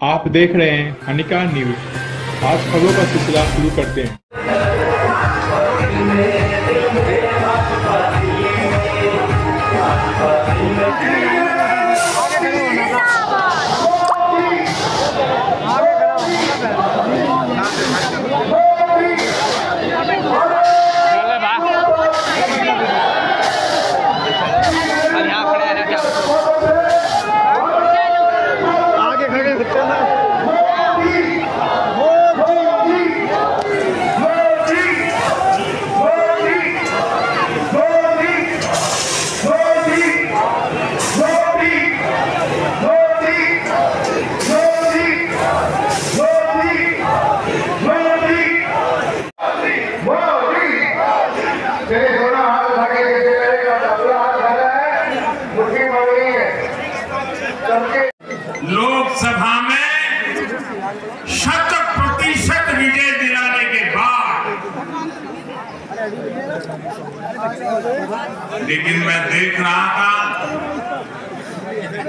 आप देख रहे हैं हनिका न्यूज। आज खबरों का सिलसिला शुरू करते हैं। लोकसभा में 100% विजय दिलाने के बाद, लेकिन मैं देख रहा था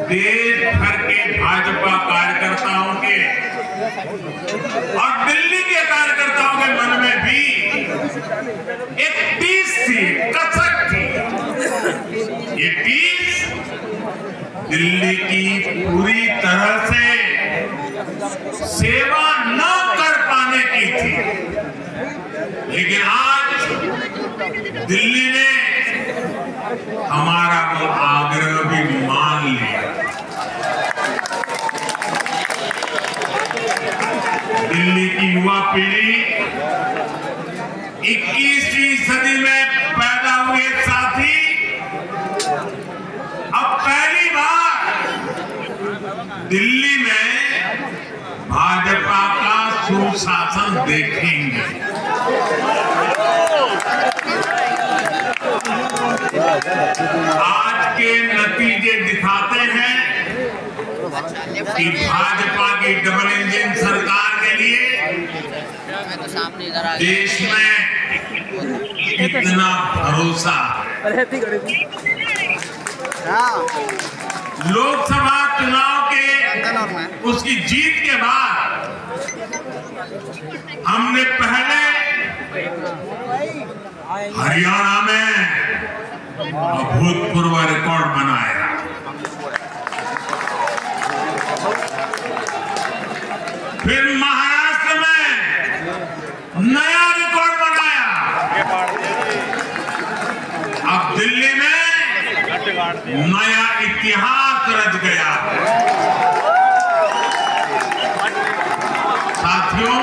देश भर के भाजपा कार्यकर्ताओं के और दिल्ली के कार्यकर्ताओं के मन में भी एक टीस थी, कसक थी। ये टीस दिल्ली की पूरी तरह से सेवा न कर पाने की थी, लेकिन आज दिल्ली ने हमारा वो आग्रह भी मान लिया। दिल्ली की युवा पीढ़ी 21वीं सदी में पैदा हुए साथी अब पहली बार दिल्ली में भाजपा का सुशासन देखेंगे। आज के नतीजे दिखाते हैं कि भाजपा की डबल इंजन सरकार के लिए देश में कितना भरोसा है। लोकसभा चुनाव के उसकी जीत के बाद हमने पहले हरियाणा में अभूतपूर्व रिकॉर्ड बनाया, फिर महाराष्ट्र में नया रिकॉर्ड बनाया, अब दिल्ली में नया इतिहास रच गया। साथियों,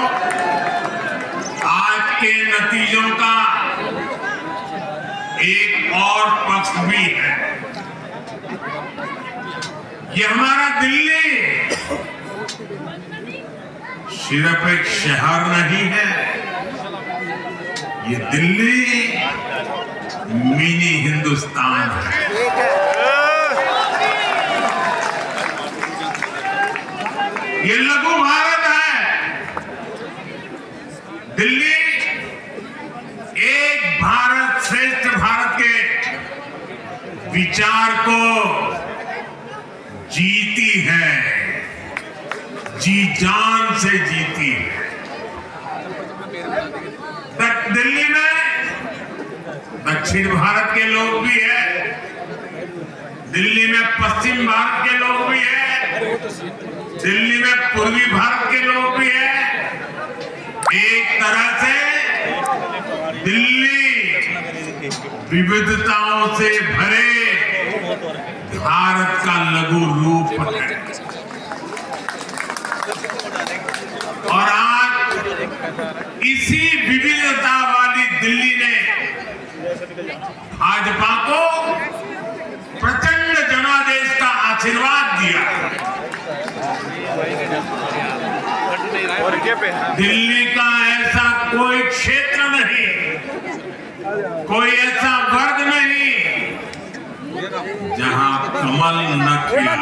आज के नतीजों का एक और पक्ष भी है। ये हमारा दिल्ली सिर्फ एक शहर नहीं है, ये दिल्ली मिनी हिंदुस्तान है। ये लघु भारत है। दिल्ली एक भारत श्रेष्ठ भारत के विचार को जीती है, जी जान से जीती है। दिल्ली में दक्षिण भारत के लोग भी हैं, दिल्ली में पश्चिम भारत के लोग भी हैं, दिल्ली में पूर्वी भारत के लोग भी हैं। एक तरह से दिल्ली विविधताओं से भरे भारत का लघु रूप है। और आज इसी विविधता वाली दिल्ली ने भाजपा को प्रचंड जनादेश का आशीर्वाद दिया। दिल्ली का ऐसा कोई क्षेत्र नहीं, कोई ऐसा वर्ग नहीं जहां कमल न खिला।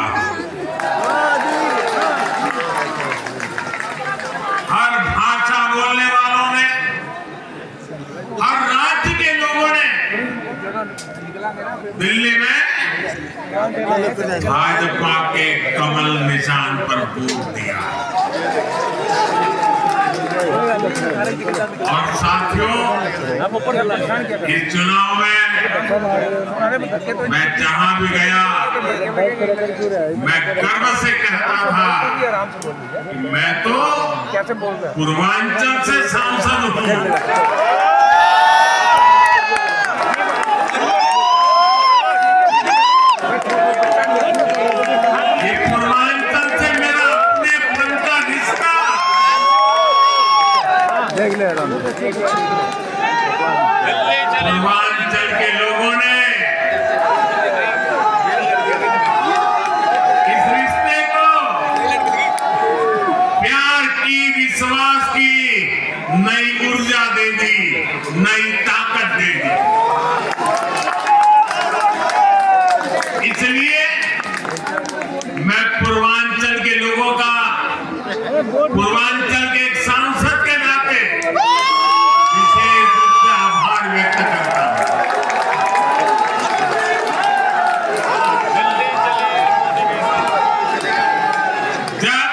हर भाषा बोलने वालों ने, हर राज्य के लोगों ने दिल्ली में भाजपा के कमल निशान पर वोट दिया। और साथियों, इस चुनाव में मैं जहां भी गया मैं गर्व से कहता था कि मैं तो पूर्वांचल से सांसद हूं। पूर्वांचल के लोगों ने इस रिश्ते को प्यार की, विश्वास की नई ऊर्जा दे दी, नई ताकत दे दी। इसलिए मैं पूर्वांचल के लोगों का, पूर्वांचल के एक सांसद के नाते विशेष रूप से आभार व्यक्त करता हूं। जब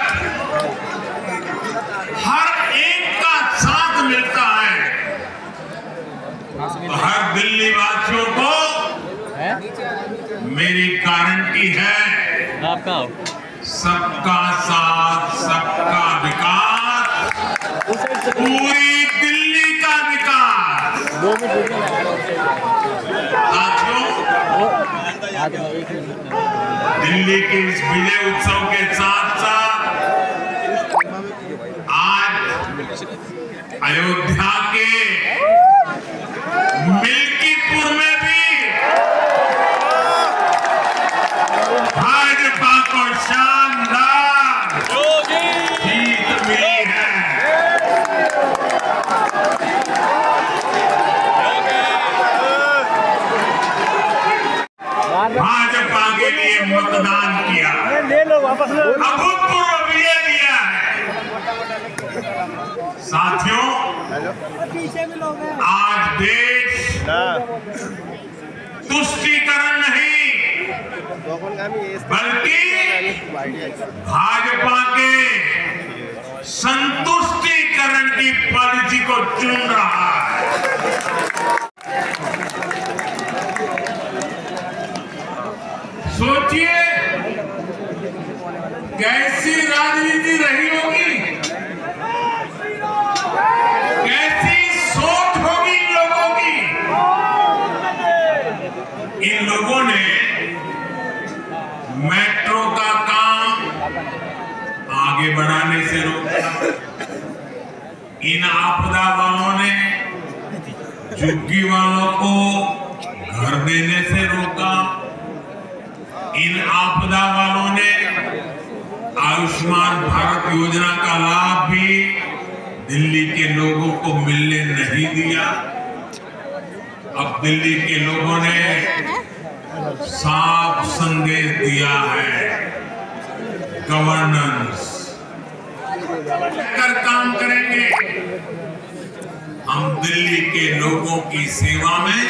हर एक का साथ मिलता है तो हर दिल्ली वासियों को मेरी गारंटी है, सबका साथ, सबका विकास, पूरी दिल्ली का विकास। साथियों, दिल्ली के इस विजय उत्सव के साथ साथ आज अयोध्या के मिल्कीपुर में भी भाजपा को शानदार जीत मिली है। भाजपा के लिए मतदान किया, अभूतपूर्व विजय दिया है। साथियों, आज देश तुष्टीकरण नहीं बल्कि भाजपा के संतुष्टीकरण की पॉलिसी को चुन रहा है। सोचिए कैसी राजनीति रही होगी, कैसी सोच होगी इन लोगों की। इन लोगों ने मेट्रो का काम आगे बढ़ाने से रोका, इन आपदा वालों ने झुग्गी वालों को घर देने से रोका, इन आपदा वालों ने आयुष्मान भारत योजना का लाभ भी दिल्ली के लोगों को मिलने नहीं दिया। अब दिल्ली के लोगों ने साफ संदेश दिया है, गवर्नेंस कर काम करेंगे। हम दिल्ली के लोगों की सेवा में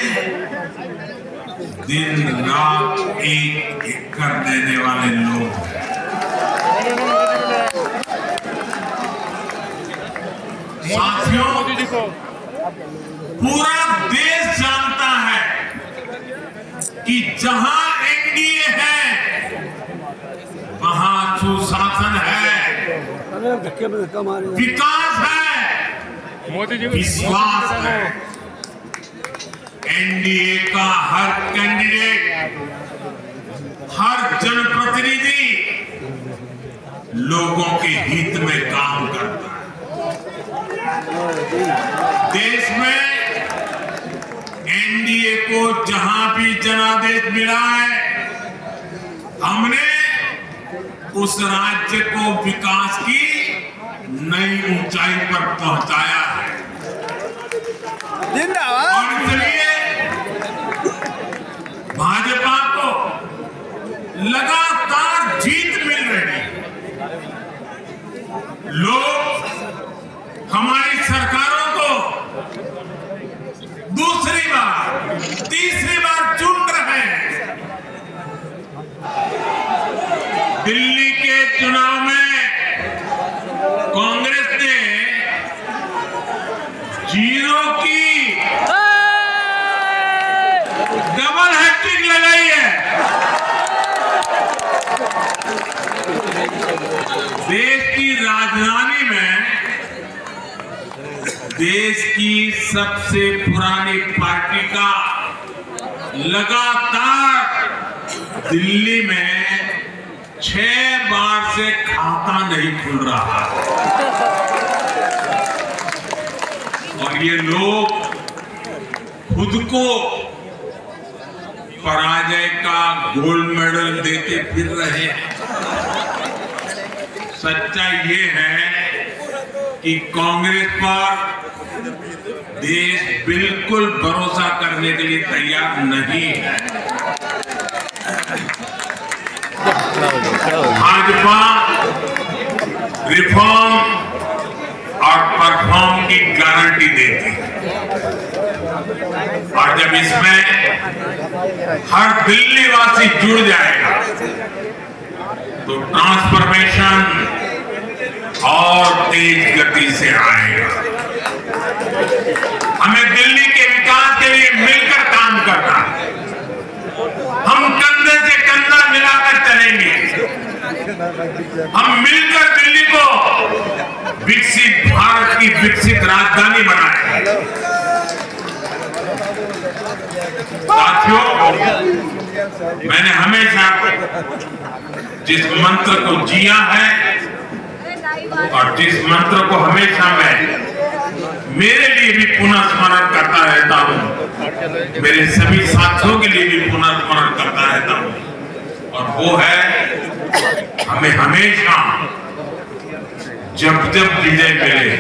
दिन रात एक कर देने वाले लोग हैं। साथियों, पूरा देश जानता है कि जहां एनडीए है वहां सुशासन है, विकास है, विश्वास है। एनडीए का हर कैंडिडेट, हर जनप्रतिनिधि लोगों के हित में काम करता है। देश में एनडीए को जहां भी जनादेश मिला है, हमने उस राज्य को विकास की नई ऊंचाई पर पहुंचाया है। और इसलिए भाजपा को लगातार जीत मिल रही है। लोग हमारी सरकारों को दूसरी बार, तीसरी बार चुन रहे हैं। जीरो की डबल हैट्रिक लगाई है। देश की राजधानी में देश की सबसे पुरानी पार्टी का लगातार दिल्ली में 6 बार से खाता नहीं खुल रहा और ये लोग खुद को पराजय का गोल्ड मेडल देते फिर रहे हैं। सच्चाई ये है कि कांग्रेस पर देश बिल्कुल भरोसा करने के लिए तैयार नहीं है। भाजपा रिफॉर्म और परफॉर्म की गारंटी देती है और जब इसमें हर दिल्ली वासी जुड़ जाएगा तो ट्रांसफॉर्मेशन और तेज गति से आएगा। हमें दिल्ली के विकास के लिए मिलकर काम करना है। हम कंधे से कंधा मिलाकर चलेंगे। हम मिलकर दिल्ली को विकसित भारत की विकसित राजधानी बनाएंगे। साथियों, मैंने हमेशा जिस मंत्र को जिया है और जिस मंत्र को हमेशा मैं मेरे लिए भी पुनः स्मरण करता रहता हूं, मेरे सभी साथियों के लिए भी पुनः स्मरण करता रहता हूं और वो है हमें हमेशा जब जब विजय मिले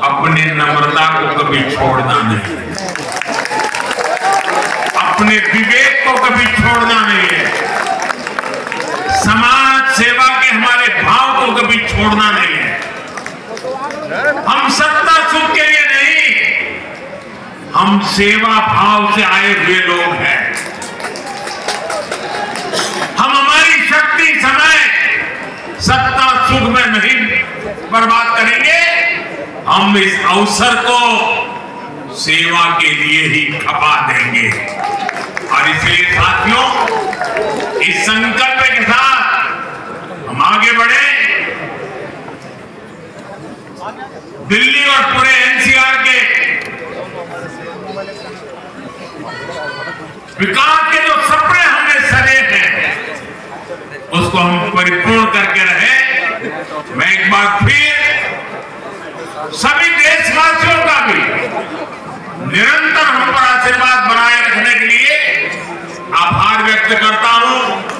अपनी नम्रता को कभी छोड़ना नहीं, अपने विवेक को कभी छोड़ना नहीं है, समाज सेवा के हमारे भाव को कभी छोड़ना नहीं है। हम सत्ता सुख के लिए नहीं, हम सेवा भाव से आए हुए लोग हैं। हम हमारी शक्ति समय सत्ता सुख में नहीं बर्बाद करेंगे, हम इस अवसर को सेवा के लिए ही खपा देंगे। और इसलिए साथियों, इस संकल्प के साथ हम आगे बढ़े। दिल्ली और पूरे एनसीआर के विकास के जो सपने हमने सजे हैं उसको हम परिपूर्ण करके रहे। मैं एक बार फिर सभी देशवासियों का भी निरंतर हम पर आशीर्वाद बनाए रखने के लिए आभार व्यक्त करता हूं।